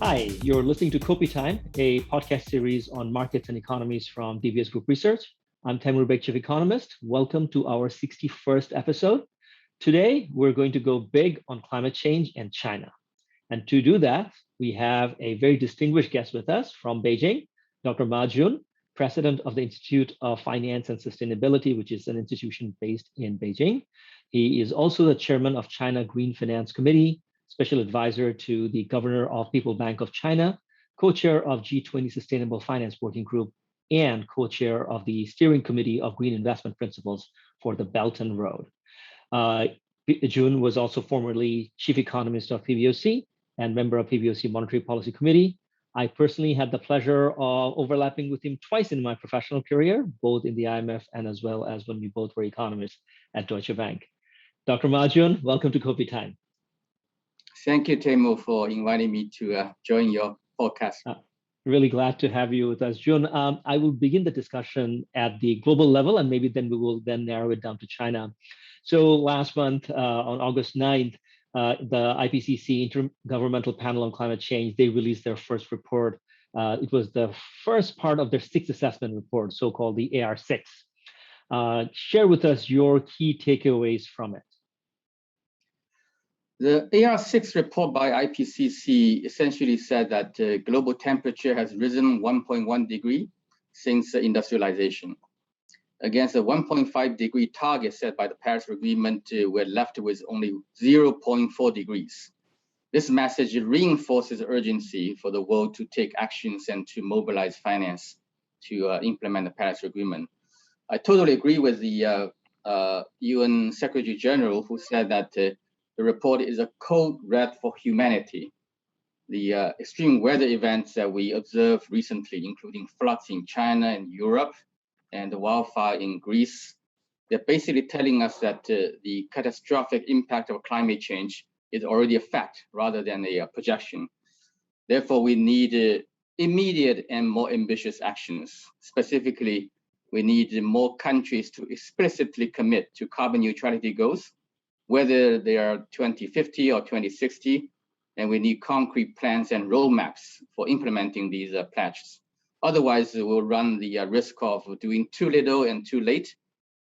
Hi, you're listening to Kopi Time, a podcast series on markets and economies from DBS Group Research. I'm PBOC Chief Economist. Welcome to our 61st episode. Today, we're going to go big on climate change and China. And to do that, we have a very distinguished guest with us from Beijing, Dr. Ma Jun, president of the Institute of Finance and Sustainability, which is an institution based in Beijing. He is also the chairman of China Green Finance Committee, special advisor to the governor of People's Bank of China, co-chair of G20 Sustainable Finance Working Group, and co-chair of the steering committee of Green Investment Principles for the Belt and Road. Jun was also formerly chief economist of PBOC and member of PBOC Monetary Policy Committee. I personally had the pleasure of overlapping with him twice in my professional career, both in the IMF and as well as when we both were economists at Deutsche Bank. Dr. Ma Jun, welcome to Kopi Time. Thank you, Temu, for inviting me to join your podcast. Really glad to have you with us, Jun. I will begin the discussion at the global level, and maybe then we will then narrow it down to China. So last month, on August 9th, the IPCC Intergovernmental Panel on Climate Change, they released their first report. It was the first part of their sixth assessment report, so-called the AR6. Share with us your key takeaways from it. The AR6 report by IPCC essentially said that global temperature has risen 1.1 degree since industrialization. Against a 1.5 degree target set by the Paris Agreement, we're left with only 0.4 degrees. This message reinforces urgency for the world to take actions and to mobilize finance to implement the Paris Agreement. I totally agree with the UN Secretary General, who said that the report is a code red for humanity. The extreme weather events that we observed recently, including floods in China and Europe and the wildfire in Greece, they're basically telling us that the catastrophic impact of climate change is already a fact rather than a projection. Therefore, we need immediate and more ambitious actions. Specifically, we need more countries to explicitly commit to carbon neutrality goals, whether they are 2050 or 2060, and we need concrete plans and roadmaps for implementing these pledges. Otherwise, we'll run the risk of doing too little and too late,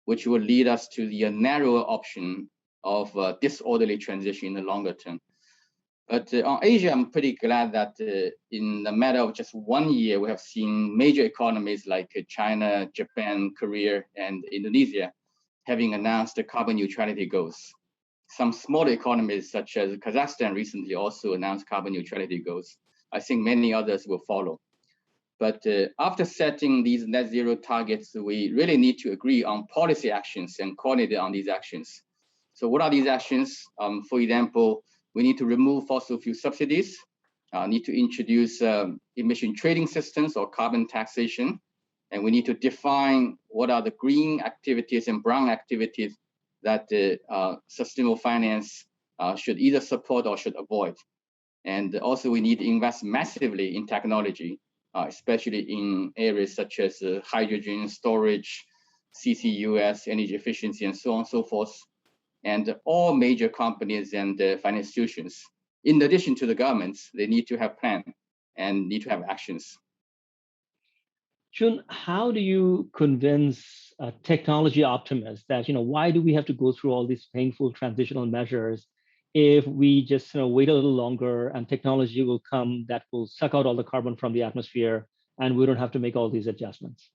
which will lead us to the narrower option of disorderly transition in the longer term. But on Asia, I'm pretty glad that in the matter of just 1 year, we have seen major economies like China, Japan, Korea, and Indonesia having announced the carbon neutrality goals. Some smaller economies, such as Kazakhstan, recently also announced carbon neutrality goals. I think many others will follow. But after setting these net zero targets, we really need to agree on policy actions and coordinate on these actions. So what are these actions? For example, we need to remove fossil fuel subsidies, need to introduce emission trading systems or carbon taxation, and we need to define what are the green activities and brown activities that sustainable finance should either support or should avoid. And also we need to invest massively in technology, especially in areas such as hydrogen storage, CCUS, energy efficiency, and so on and so forth. And all major companies and financial institutions, in addition to the governments, they need to have plans and need to have actions. Jun, how do you convince technology optimists that, why do we have to go through all these painful transitional measures if we just wait a little longer and technology will come that will suck out all the carbon from the atmosphere and we don't have to make all these adjustments?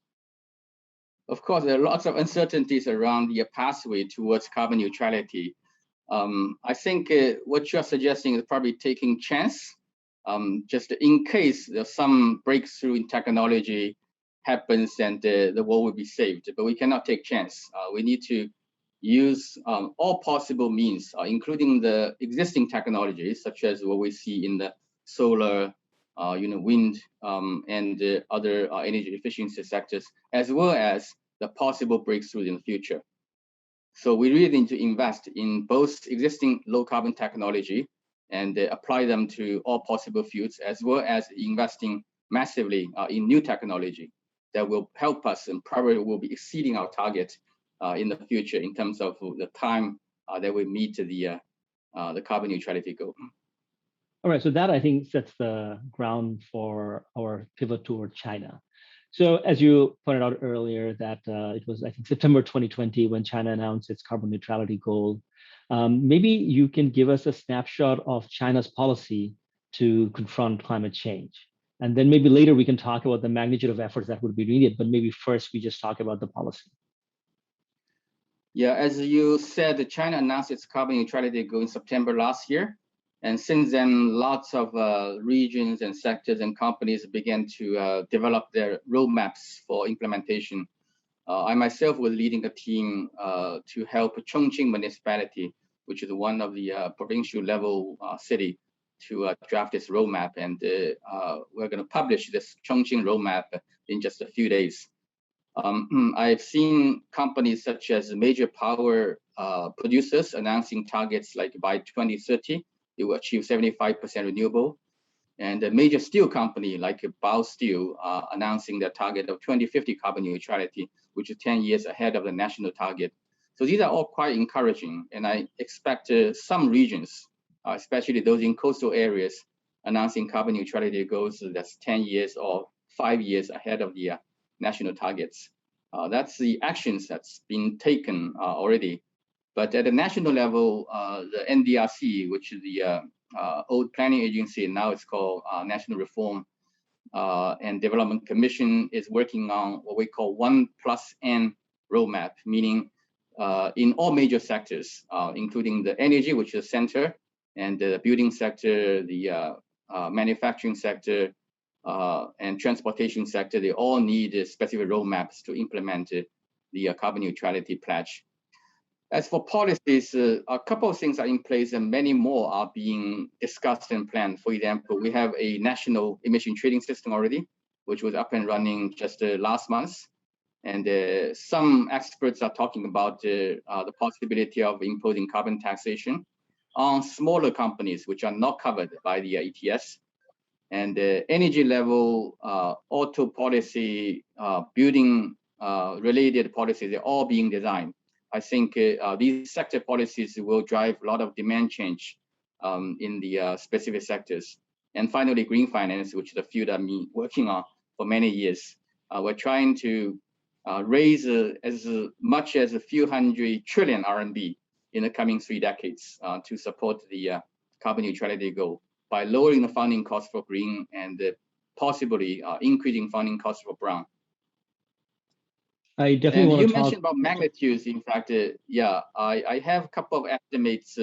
Of course, there are lots of uncertainties around the pathway towards carbon neutrality. I think what you're suggesting is probably taking chance, just in case there's some breakthrough in technology happens and the world will be saved, but we cannot take chance. We need to use all possible means, including the existing technologies, such as what we see in the solar, wind, and other energy efficiency sectors, as well as the possible breakthrough in the future. So we really need to invest in both existing low carbon technology and apply them to all possible fields, as well as investing massively in new technology that will help us and probably will be exceeding our target in the future in terms of the time that we meet the carbon neutrality goal. All right, so that I think sets the ground for our pivot toward China. So as you pointed out earlier, that it was, I think, September 2020 when China announced its carbon neutrality goal. Maybe you can give us a snapshot of China's policy to confront climate change. And then maybe later we can talk about the magnitude of efforts that would be needed, but maybe first we just talk about the policy. Yeah, as you said, China announced its carbon neutrality goal in September last year. And since then, lots of regions and sectors and companies began to develop their roadmaps for implementation. I myself was leading a team to help Chongqing municipality, which is one of the provincial level city, to draft this roadmap. And we're going to publish this Chongqing roadmap in just a few days. I've seen companies such as major power producers announcing targets like by 2030, they will achieve 75% renewable. And a major steel company like Bao Steel announcing their target of 2050 carbon neutrality, which is 10 years ahead of the national target. So these are all quite encouraging. And I expect some regions, especially those in coastal areas, announcing carbon neutrality goals that's 10 years or 5 years ahead of the national targets. That's the actions that's been taken already. But at the national level, the NDRC, which is the old planning agency, now it's called National Reform and Development Commission, is working on what we call 1+N roadmap, meaning in all major sectors, including the energy, which is the center, and the building sector, the manufacturing sector, and transportation sector. They all need specific roadmaps to implement the carbon neutrality pledge. As for policies, a couple of things are in place and many more are being discussed and planned. For example, we have a national emission trading system already, which was up and running just last month. And some experts are talking about the possibility of imposing carbon taxation on smaller companies, which are not covered by the ETS. And energy level, auto policy, building related policies, they're all being designed. I think these sector policies will drive a lot of demand change in the specific sectors. And finally, green finance, which is a field I've been working on for many years. We're trying to raise as much as a few hundred trillion RMB in the coming 3 decades to support the carbon neutrality goal by lowering the funding cost for green and possibly increasing funding costs for brown. I definitely want to talk. You mentioned about magnitudes. In fact, yeah, I have a couple of estimates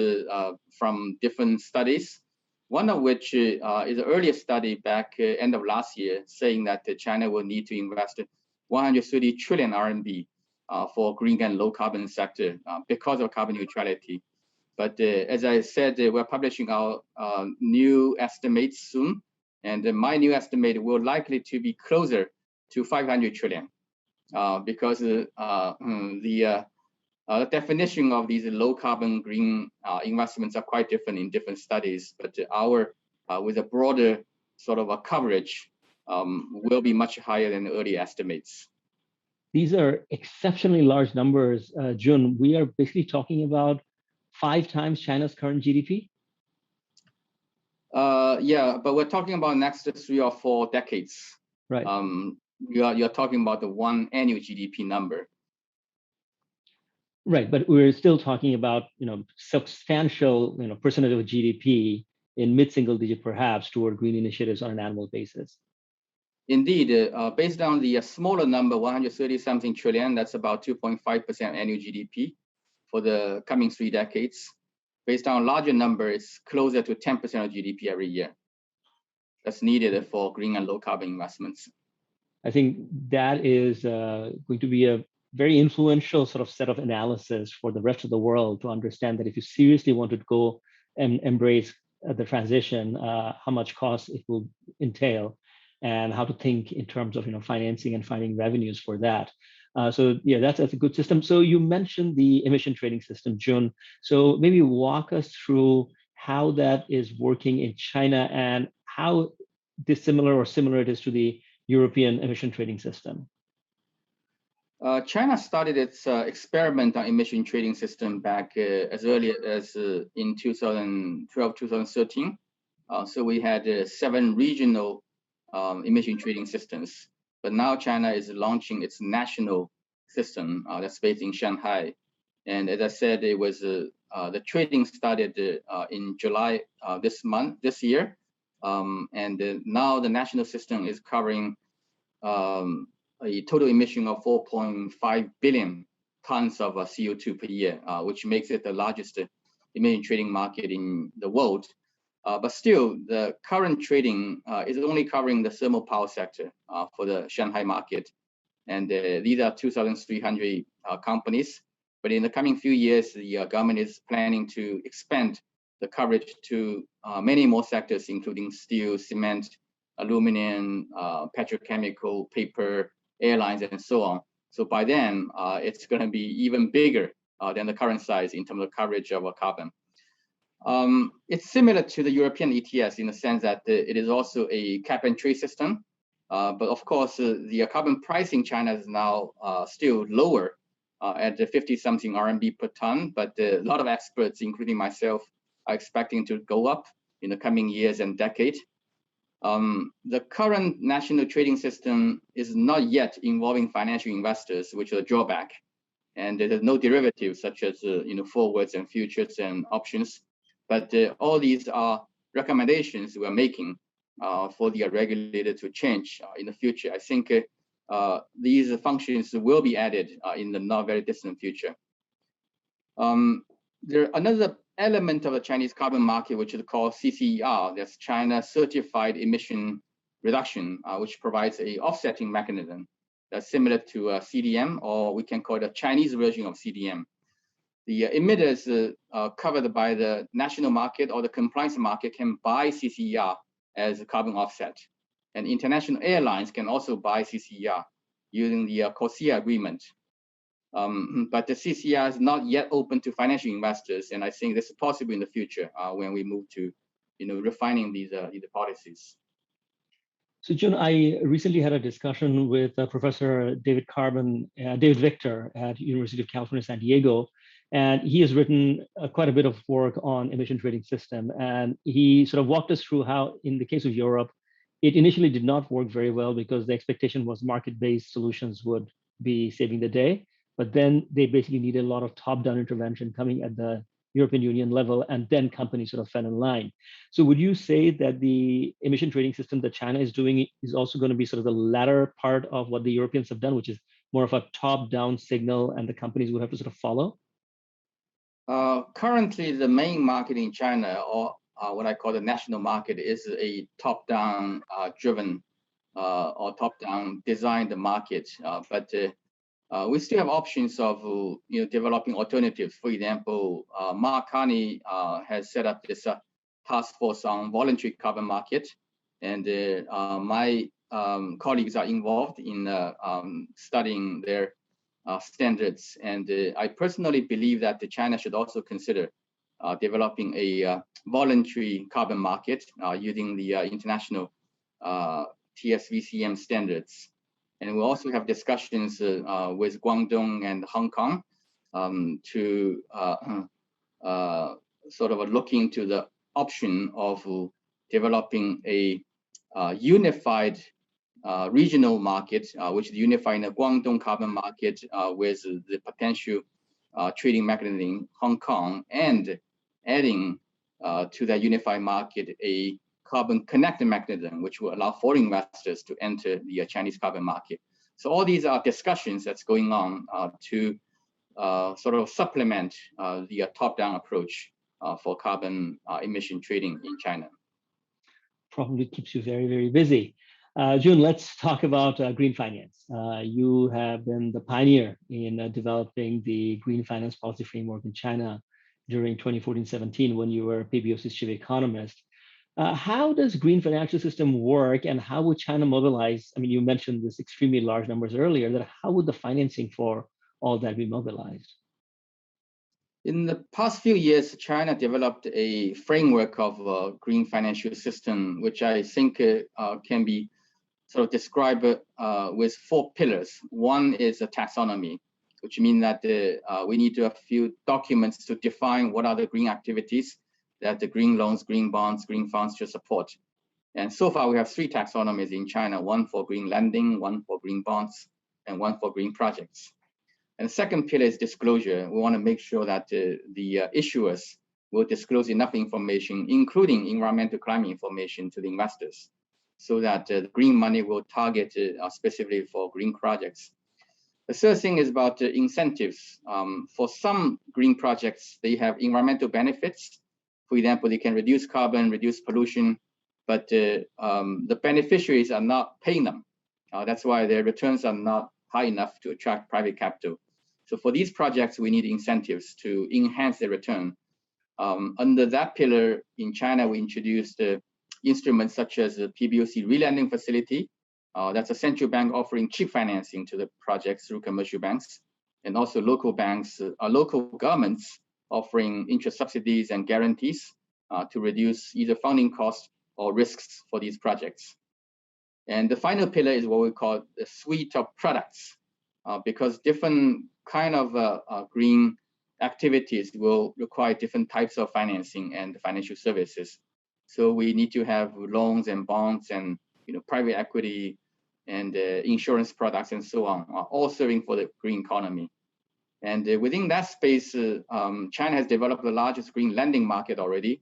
from different studies. One of which is an earlier study back end of last year, saying that China will need to invest 130 trillion RMB for green and low carbon sector because of carbon neutrality. But as I said, we're publishing our new estimates soon, and my new estimate will likely to be closer to 500 trillion. Because the definition of these low carbon green investments are quite different in different studies, but our with a broader sort of a coverage will be much higher than the early estimates. These are exceptionally large numbers, Jun. We are basically talking about 5 times China's current GDP. Yeah, but we're talking about next 3 or 4 decades. Right. You're talking about the one annual GDP number. Right, but we're still talking about substantial percentage of GDP in mid-single digit perhaps toward green initiatives on an annual basis. Indeed, based on the smaller number, 130 something trillion, that's about 2.5% annual GDP for the coming 3 decades. Based on a larger number, it's closer to 10% of GDP every year. That's needed for green and low carbon investments. I think that is going to be a very influential sort of set of analysis for the rest of the world to understand that if you seriously want to go and embrace the transition, how much cost it will entail, and how to think in terms of financing and finding revenues for that. So yeah, that's a good system. So you mentioned the emission trading system, Jun. So maybe walk us through how that is working in China and how dissimilar or similar it is to the European emission trading system. China started its experiment on emission trading system back as early as in 2012, 2013. So we had 7 regional emission trading systems, but now China is launching its national system that's based in Shanghai. And as I said, it was the trading started in July this year, and now the national system is covering a total emission of 4.5 billion tons of CO2 per year, which makes it the largest emission trading market in the world. But still, the current trading is only covering the thermal power sector for the Shanghai market. And these are 2,300 companies. But in the coming few years, the government is planning to expand the coverage to many more sectors, including steel, cement, aluminum, petrochemical, paper, airlines, and so on. So by then, it's going to be even bigger than the current size in terms of coverage of carbon. It's similar to the European ETS in the sense that it is also a cap and trade system. But of course, the carbon price in China is now still lower at 50-something RMB per ton. But a lot of experts, including myself, are expecting to go up in the coming years and decade. The current national trading system is not yet involving financial investors, which is a drawback. And there's no derivatives such as forwards and futures and options. But all these are recommendations we're making for the regulator to change in the future. I think these functions will be added in the not very distant future. Another element of the Chinese carbon market, which is called CCER, that's China Certified Emission Reduction, which provides a offsetting mechanism that's similar to CDM, or we can call it a Chinese version of CDM. The emitters covered by the national market or the compliance market can buy CCER as a carbon offset. And international airlines can also buy CCER using the CORSIA agreement. But the CCER is not yet open to financial investors, and I think this is possible in the future when we move to refining these policies. So, Jun, I recently had a discussion with Professor David Victor at University of California, San Diego, and he has written quite a bit of work on emission trading system. And he sort of walked us through how, in the case of Europe, it initially did not work very well because the expectation was market-based solutions would be saving the day. But then they basically needed a lot of top-down intervention coming at the European Union level, and then companies sort of fell in line. So would you say that the emission trading system that China is doing is also going to be sort of the latter part of what the Europeans have done, which is more of a top-down signal and the companies would have to sort of follow? Currently, the main market in China, or what I call the national market, is a top-down driven or top-down designed market. But we still have options of developing alternatives. For example, Mark Carney has set up this task force on voluntary carbon market, and my colleagues are involved in studying their standards. And I personally believe that China should also consider developing a voluntary carbon market using the international TSVCM standards. And we'll also have discussions with Guangdong and Hong Kong to sort of look into the option of developing a unified regional market, which is unifying the Guangdong carbon market with the potential trading mechanism in Hong Kong, and adding to that unified market a carbon connected mechanism, which will allow foreign investors to enter the Chinese carbon market. So all these are discussions that's going on to sort of supplement the top-down approach for carbon emission trading in China. Probably keeps you very, very busy. Jun, let's talk about green finance. You have been the pioneer in developing the green finance policy framework in China during 2014-17 when you were PBOC's chief economist. How does green financial system work, and how would China mobilize? I mean, you mentioned this extremely large numbers earlier. That how would the financing for all that be mobilized? In the past few years, China developed a framework of green financial system, which I think can be sort of described with 4 pillars. One is a taxonomy, which means that we need to have a few documents to define what are the green activities that the green loans, green bonds, green funds should support. And so far, we have 3 taxonomies in China, one for green lending, one for green bonds, and one for green projects. And the second pillar is disclosure. We want to make sure that the issuers will disclose enough information, including environmental climate information, to the investors, so that the green money will target specifically for green projects. The third thing is about incentives. For some green projects, they have environmental benefits. For example, they can reduce carbon, reduce pollution, but the beneficiaries are not paying them. That's why their returns are not high enough to attract private capital. So for these projects, we need incentives to enhance their return. Under that pillar, in China, we introduced instruments such as the PBOC relending facility. That's a central bank offering cheap financing to the projects through commercial banks, and also local banks, local governments offering interest subsidies and guarantees to reduce either funding costs or risks for these projects. And the final pillar is what we call the suite of products, because different kind of green activities will require different types of financing and financial services. So we need to have loans and bonds and private equity and insurance products and so on, all serving for the green economy. And within that space, China has developed the largest green lending market already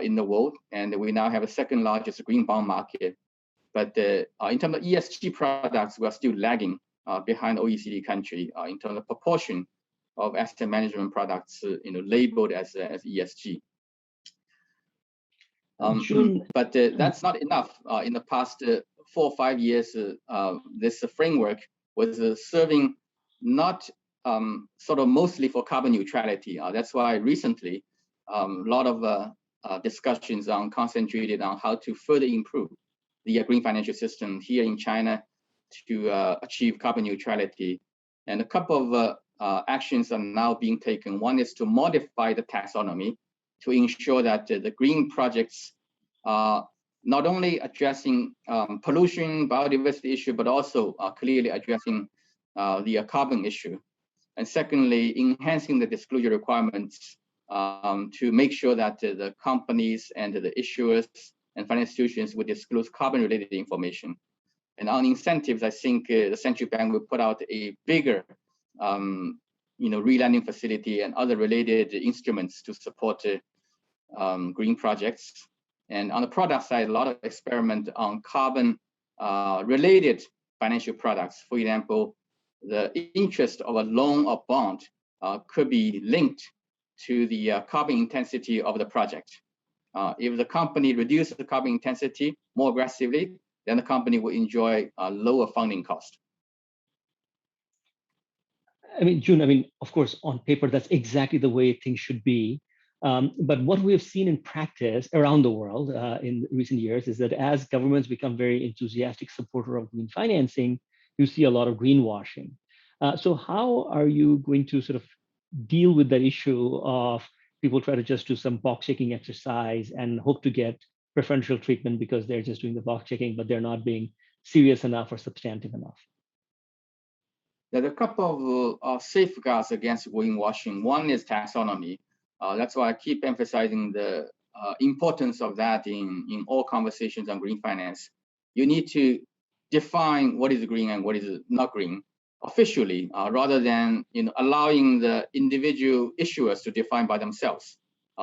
in the world, and we now have a second largest green bond market. But in terms of ESG products, we are still lagging behind OECD country in terms of proportion of asset management products, labeled as ESG. But that's not enough. In the past 4 or 5 years, this framework was serving not sort of mostly for carbon neutrality. That's why recently a lot of discussions are concentrated on how to further improve the green financial system here in China to achieve carbon neutrality. And a couple of actions are now being taken. One is to modify the taxonomy to ensure that the green projects are not only addressing pollution, biodiversity issue, but also clearly addressing the carbon issue. And secondly, enhancing the disclosure requirements to make sure that the companies and the issuers and financial institutions will disclose carbon-related information. And on incentives, I think the central bank will put out a bigger, relending facility and other related instruments to support green projects. And on the product side, a lot of experiment on carbon-related financial products. For example, the interest of a loan or bond could be linked to the carbon intensity of the project. If the company reduces the carbon intensity more aggressively, then the company will enjoy a lower funding cost. Jun, of course, on paper, that's exactly the way things should be. But what we have seen in practice around the world in recent years is that as governments become very enthusiastic supporter of green financing, you see a lot of greenwashing. So how are you going to sort of deal with that issue of people try to just do some box checking exercise and hope to get preferential treatment because they're just doing the box checking, but they're not being serious enough or substantive enough? There are a couple of safeguards against greenwashing. One is taxonomy. That's why I keep emphasizing the importance of that in all conversations on green finance. You need to define what is green and what is not green officially, rather than allowing the individual issuers to define by themselves.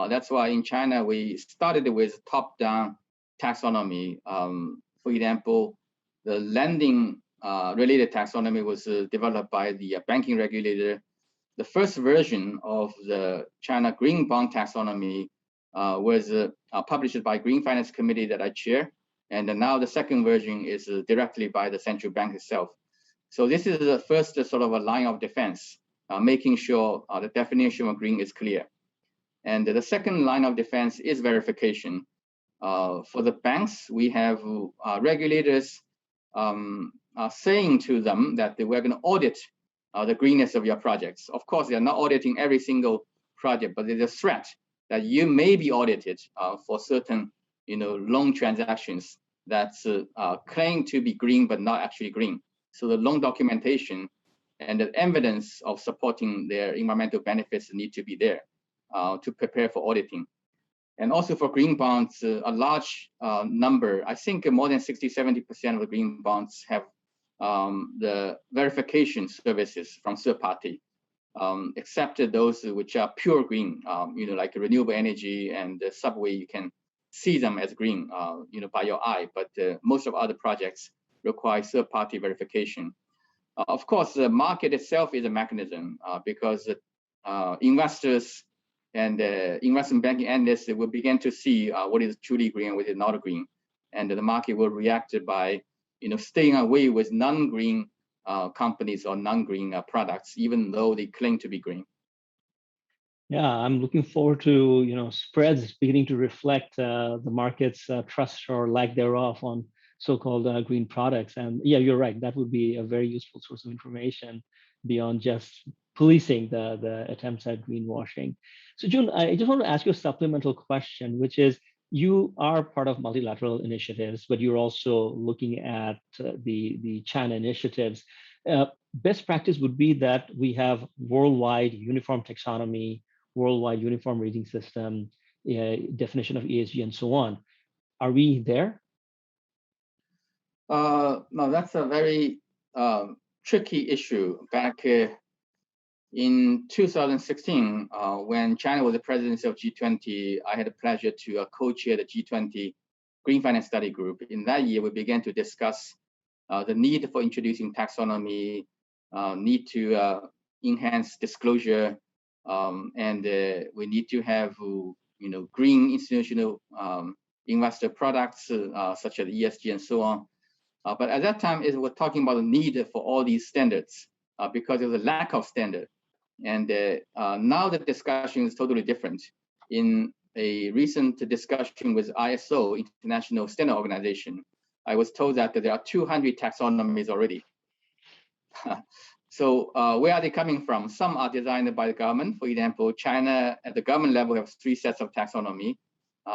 That's why in China we started with top-down taxonomy. For example, the lending related taxonomy was developed by the banking regulator. The first version of the China Green Bond Taxonomy was published by Green Finance Committee that I chair, and now the second version is directly by the central bank itself. So this is the first sort of a line of defense, making sure the definition of green is clear. And the second line of defense is verification. For the banks, we have regulators saying to them that we're going to audit the greenness of your projects. Of course, they're not auditing every single project, but there's a threat that you may be audited for certain, loan transactions that's claimed to be green but not actually green. So the loan documentation and the evidence of supporting their environmental benefits need to be there to prepare for auditing. And also for green bonds, a large number, I think more than 60–70% of the green bonds have the verification services from third party, except those which are pure green, like renewable energy and the subway, you can see them as green, by your eye. But most of other projects require third party verification. Of course, the market itself is a mechanism because investors and investment banking analysts will begin to see what is truly green and what is not green, and the market will react by, staying away with non-green companies or non-green products, even though they claim to be green. Yeah, I'm looking forward to spreads beginning to reflect the market's trust or lack thereof on so-called green products. And yeah, you're right. That would be a very useful source of information beyond just policing the attempts at greenwashing. So Jun, I just want to ask you a supplemental question, which is, you are part of multilateral initiatives, but you're also looking at the China initiatives. Best practice would be that we have worldwide uniform taxonomy, worldwide uniform rating system, definition of ESG, and so on. Are we there? No, that's a very tricky issue. Back in 2016, when China was the presidency of G20, I had the pleasure to co-chair the G20 Green Finance Study Group. In that year, we began to discuss the need for introducing taxonomy, need to enhance disclosure, and we need to have green institutional investor products such as ESG and so on. But at that time, we're talking about the need for all these standards because there was a lack of standard. And now the discussion is totally different. In a recent discussion with ISO, International Standard Organization, I was told that there are 200 taxonomies already. So where are they coming from? Some are designed by the government. For example, China at the government level has 3 sets of taxonomy.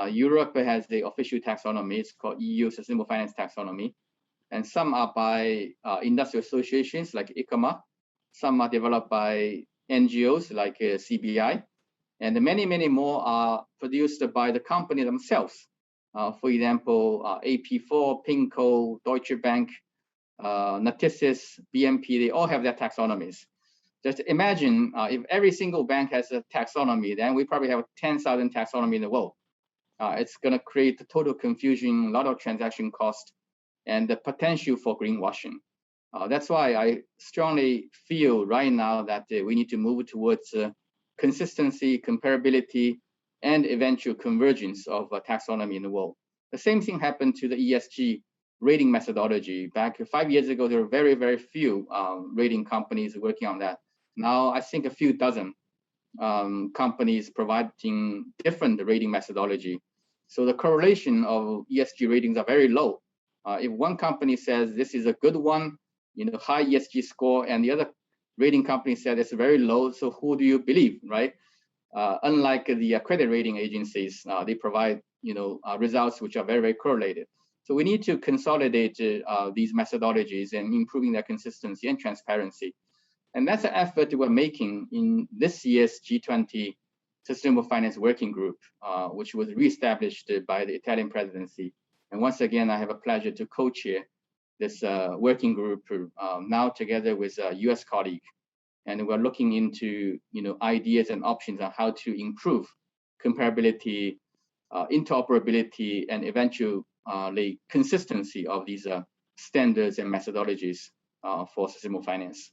Europe has the official taxonomy. It's called EU Sustainable Finance Taxonomy. And some are by industrial associations like ICMA. Some are developed by NGOs like CBI. And many, many more are produced by the company themselves. For example, AP4, PIMCO, Deutsche Bank, Natixis, BNP, they all have their taxonomies. Just imagine if every single bank has a taxonomy, then we probably have 10,000 taxonomy in the world. It's going to create total confusion, a lot of transaction cost, and the potential for greenwashing. That's why I strongly feel right now that we need to move towards consistency, comparability, and eventual convergence of taxonomy in the world. The same thing happened to the ESG rating methodology. Back 5 years ago, there were very, very few rating companies working on that. Now, I think a few dozen companies providing different rating methodology. So the correlation of ESG ratings are very low. If one company says this is a good one, high ESG score, and the other rating company said it's very low, so who do you believe, right? Unlike the credit rating agencies, they provide results which are very, very correlated. So we need to consolidate these methodologies and improving their consistency and transparency. And that's an effort we're making in this year's G20 Sustainable Finance Working Group, which was reestablished by the Italian presidency. And once again, I have a pleasure to co-chair this working group now together with a US colleague. And we're looking into ideas and options on how to improve comparability, interoperability, and eventually consistency of these standards and methodologies for sustainable finance.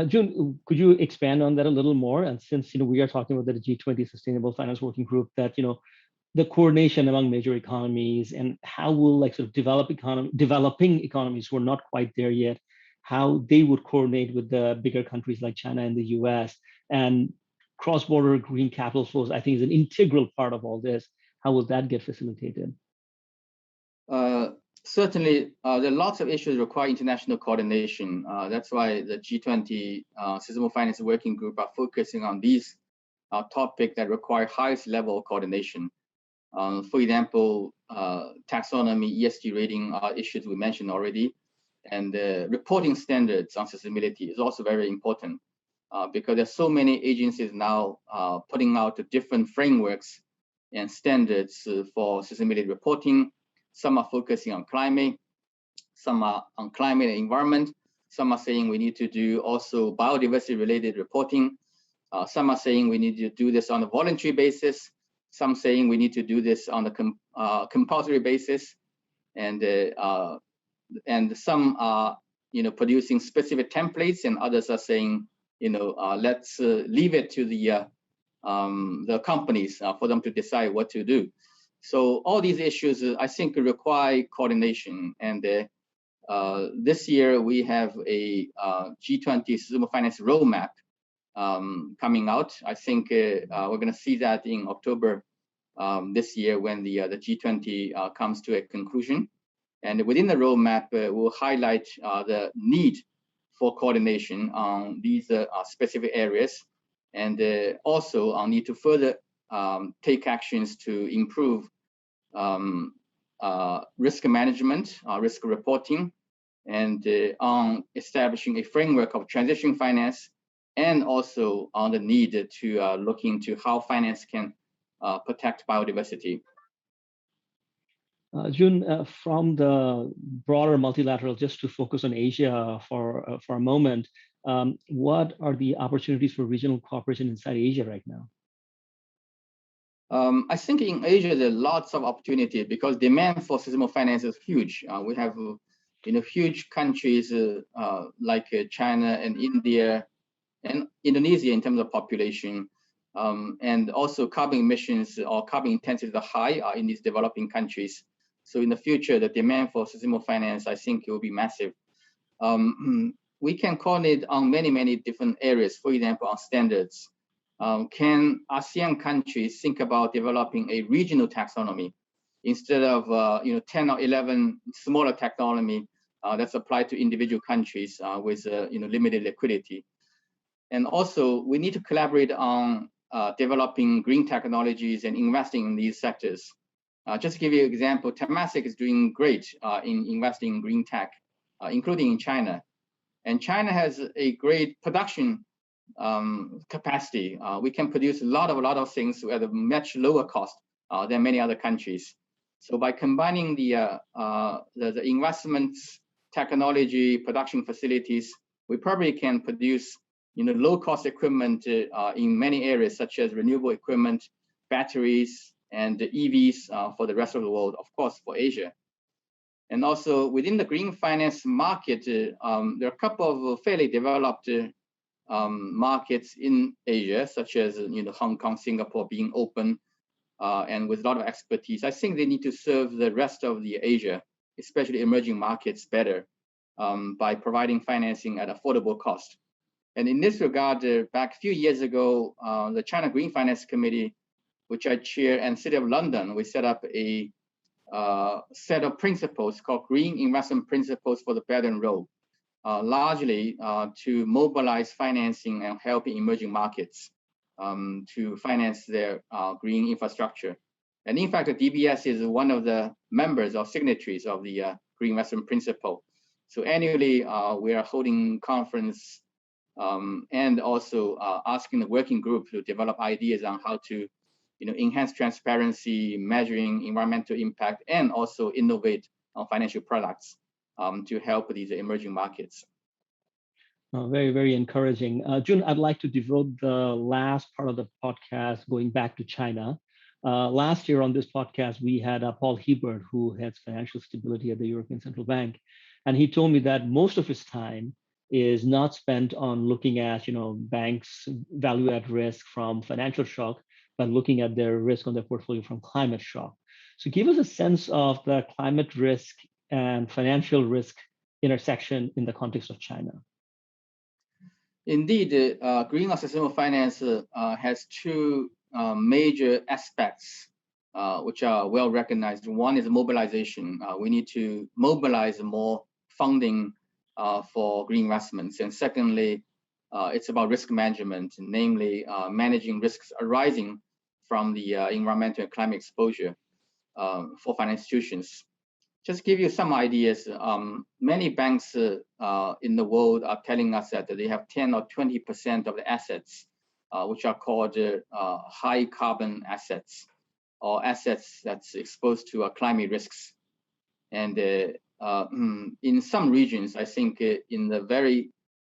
Jun, could you expand on that a little more? And since we are talking about the G20 Sustainable Finance Working Group, that the coordination among major economies and how will developing economies who are not quite there yet, how they would coordinate with the bigger countries like China and the US, and cross-border green capital flows, I think, is an integral part of all this. How will that get facilitated? Certainly, there are lots of issues that require international coordination. That's why the G20 Sustainable Finance Working Group are focusing on these topics that require highest level of coordination. For example, taxonomy, ESG rating are issues we mentioned already, and reporting standards on sustainability is also very important because there's so many agencies now putting out different frameworks and standards for sustainability reporting. Some are focusing on climate, some are on climate and environment. Some are saying we need to do also biodiversity related reporting. Some are saying we need to do this on a voluntary basis. Some saying we need to do this on a compulsory basis. And some are producing specific templates, and others are saying let's leave it to the companies for them to decide what to do. So all these issues, I think, require coordination. And this year we have a G20 Sustainable Finance Roadmap coming out. I think we're going to see that in October this year when the G20 comes to a conclusion. And within the roadmap, we'll highlight the need for coordination on these specific areas, and also need to further take actions to improve risk management, risk reporting, and on establishing a framework of transition finance, and also on the need to look into how finance can protect biodiversity. Jun, from the broader multilateral, just to focus on Asia for a moment, what are the opportunities for regional cooperation inside Asia right now? I think in Asia there are lots of opportunity because demand for sustainable finance is huge. We have huge countries like China and India and Indonesia in terms of population, and also carbon emissions or carbon intensity are high in these developing countries. So in the future, the demand for sustainable finance, I think, it will be massive. We can coordinate on many different areas. For example, on standards. Can ASEAN countries think about developing a regional taxonomy instead of 10 or 11 smaller taxonomy that's applied to individual countries with limited liquidity? And also, we need to collaborate on developing green technologies and investing in these sectors. Just to give you an example, Temasek is doing great in investing in green tech, including in China. And China has a great production capacity. We can produce a lot of things at a much lower cost than many other countries. So by combining the investments, technology, production facilities, we probably can produce low-cost equipment in many areas, such as renewable equipment, batteries, and EVs for the rest of the world, of course, for Asia. And also within the green finance market, there are a couple of fairly developed markets in Asia, such as Hong Kong, Singapore being open and with a lot of expertise. I think they need to serve the rest of the Asia, especially emerging markets, better by providing financing at affordable cost. And in this regard, back a few years ago, the China Green Finance Committee, which I chair, and City of London, we set up a set of principles called Green Investment Principles for the Belt and Road, largely to mobilize financing and help emerging markets to finance their green infrastructure. And in fact, the DBS is one of the members or signatories of the Green Investment Principle. So annually, we are holding conference and also asking the working group to develop ideas on how to enhance transparency, measuring environmental impact, and also innovate on financial products to help these emerging markets. Very encouraging. Jun, I'd like to devote the last part of the podcast going back to China. Last year on this podcast, we had Paul Hebert, who heads financial stability at the European Central Bank. And he told me that most of his time is not spent on looking at banks' value at risk from financial shock, but looking at their risk on their portfolio from climate shock. So give us a sense of the climate risk and financial risk intersection in the context of China. Indeed, green or sustainable finance has two major aspects which are well recognized. One is mobilization. We need to mobilize more funding for green investments. And secondly, it's about risk management, namely managing risks arising from the environmental and climate exposure for financial institutions. Just give you some ideas. Many banks in the world are telling us that they have 10 or 20% of the assets, which are called high carbon assets. or assets that's exposed to climate risks. And in some regions, I think in the very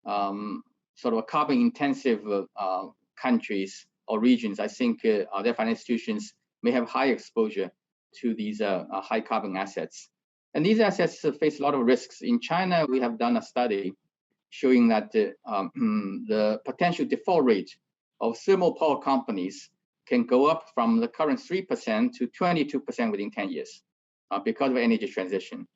sort of carbon intensive countries or regions, I think their financial institutions may have high exposure to these high carbon assets. And these assets face a lot of risks. In China, we have done a study showing that the potential default rate of thermal power companies can go up from the current 3% to 22% within 10 years because of energy transition.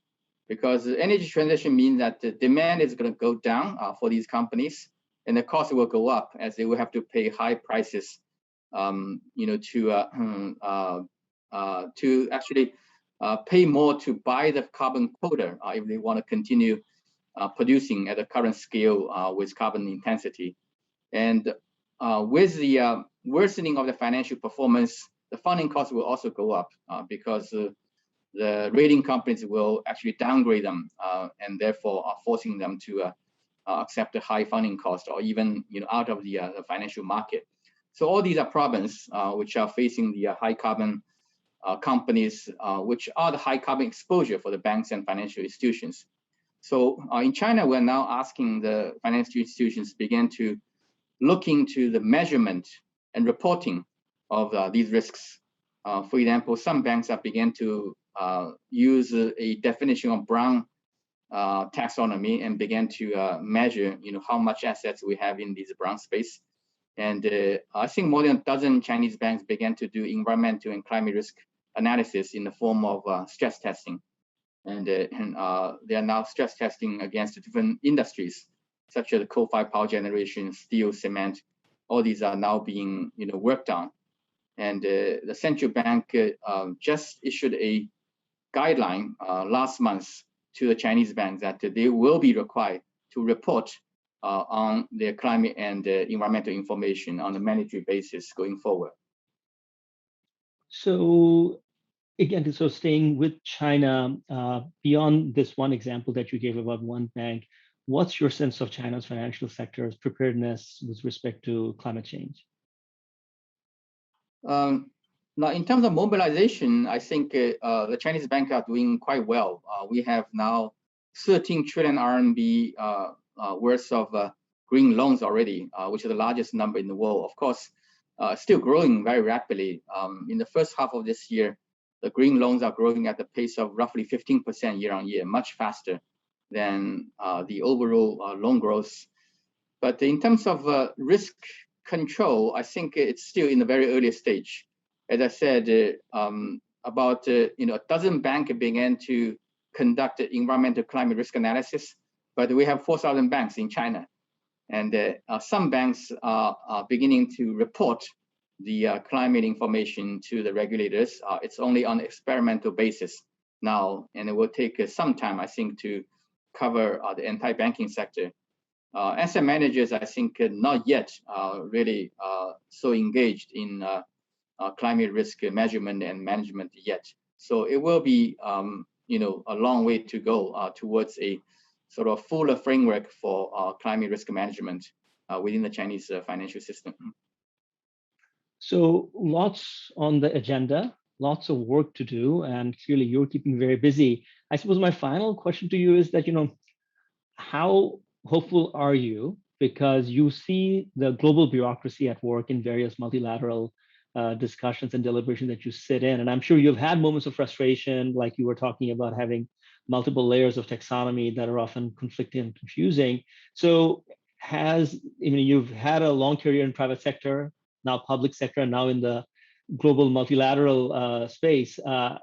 Because energy transition means that the demand is going to go down for these companies, and the cost will go up as they will have to pay high prices, to actually pay more to buy the carbon quota if they want to continue producing at the current scale with carbon intensity. And with the worsening of the financial performance, the funding costs will also go up because the rating companies will actually downgrade them and therefore are forcing them to accept a high funding cost or even out of the financial market. So all these are problems which are facing the high carbon companies, which are the high carbon exposure for the banks and financial institutions. So in China, we're now asking the financial institutions begin to look into the measurement and reporting of these risks. For example, some banks have begun to use a definition of brown taxonomy and began to measure, how much assets we have in this brown space. And I think more than a dozen Chinese banks began to do environmental and climate risk analysis in the form of stress testing. And they are now stress testing against different industries, such as coal-fired power generation, steel, cement. All these are now being, worked on. And the central bank just issued a guideline last month to the Chinese banks that they will be required to report on their climate and environmental information on a mandatory basis going forward. So again, so staying with China, beyond this one example that you gave about one bank, what's your sense of China's financial sector's preparedness with respect to climate change? Now, in terms of mobilization, I think the Chinese banks are doing quite well. We have now 13 trillion RMB worth of green loans already, which is the largest number in the world. Of course, still growing very rapidly. In the first half of this year, the green loans are growing at the pace of roughly 15% year on year, much faster than the overall loan growth. But in terms of risk control, I think it's still in the very early stage. As I said, about a dozen banks began to conduct environmental climate risk analysis, but we have 4,000 banks in China. And some banks are beginning to report the climate information to the regulators. It's only on an experimental basis now, and it will take some time, I think, to cover the entire banking sector. Asset managers, I think, not yet really so engaged in climate risk measurement and management yet. So it will be, a long way to go towards a sort of fuller framework for climate risk management within the Chinese financial system. So lots on the agenda, lots of work to do, and clearly you're keeping very busy. I suppose my final question to you is that, how hopeful are you? Because you see the global bureaucracy at work in various multilateral discussions and deliberations that you sit in. And I'm sure you've had moments of frustration, like you were talking about having multiple layers of taxonomy that are often conflicting and confusing. So you've had a long career in private sector, now public sector, now in the global multilateral space. Are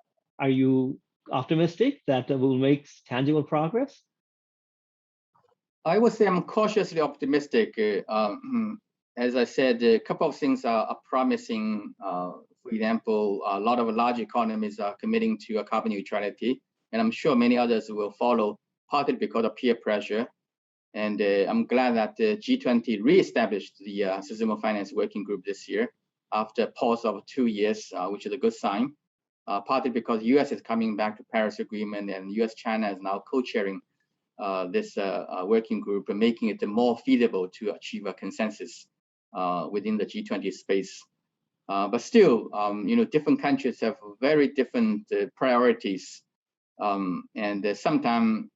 you optimistic that we'll make tangible progress? I would say I'm cautiously optimistic. As I said, a couple of things are promising. For example, a lot of large economies are committing to carbon neutrality, and I'm sure many others will follow, partly because of peer pressure. And I'm glad that the G20 re-established the Sustainable Finance Working Group this year after a pause of 2 years, which is a good sign, partly because the US is coming back to Paris Agreement and US-China is now co-chairing this working group and making it more feasible to achieve a consensus within the G20 space. But still, different countries have very different priorities. And sometimes,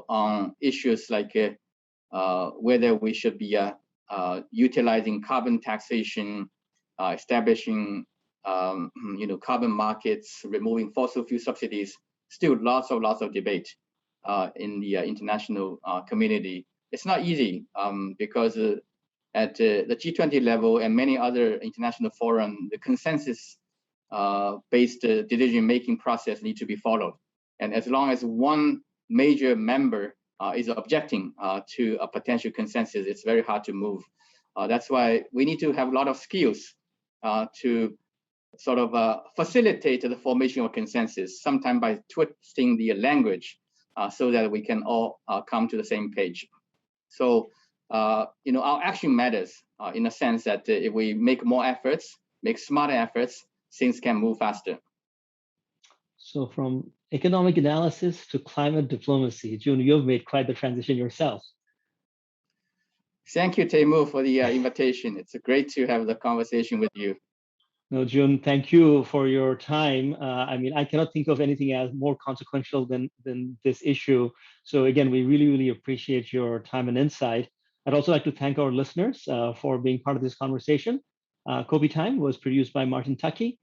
on issues like whether we should be utilizing carbon taxation, establishing, carbon markets, removing fossil fuel subsidies, still lots of debate in the international community. It's not easy because at the G20 level and many other international forums, the consensus-based decision-making process needs to be followed. And as long as one major member is objecting to a potential consensus, it's very hard to move. That's why we need to have a lot of skills to sort of facilitate the formation of consensus, sometimes by twisting the language so that we can all come to the same page. So, our action matters in a sense that if we make more efforts, make smarter efforts, things can move faster. So from economic analysis to climate diplomacy, Jun, you've made quite the transition yourself. Thank you, Taimur, for the invitation. It's great to have the conversation with you. No, Jun, thank you for your time. I cannot think of anything as more consequential than this issue. So again, we really appreciate your time and insight. I'd also like to thank our listeners for being part of this conversation. Kopi Time was produced by Martin Tuckey.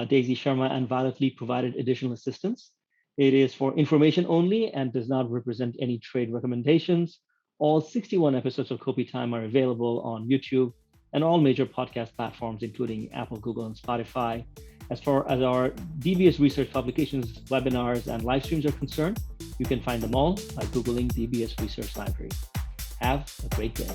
Daisy Sharma and Violet Lee provided additional assistance. It is for information only and does not represent any trade recommendations. All 61 episodes of Kopi Time are available on YouTube and all major podcast platforms, including Apple, Google, and Spotify. As far as our DBS research publications, webinars, and live streams are concerned, you can find them all by Googling DBS Research Library. Have a great day.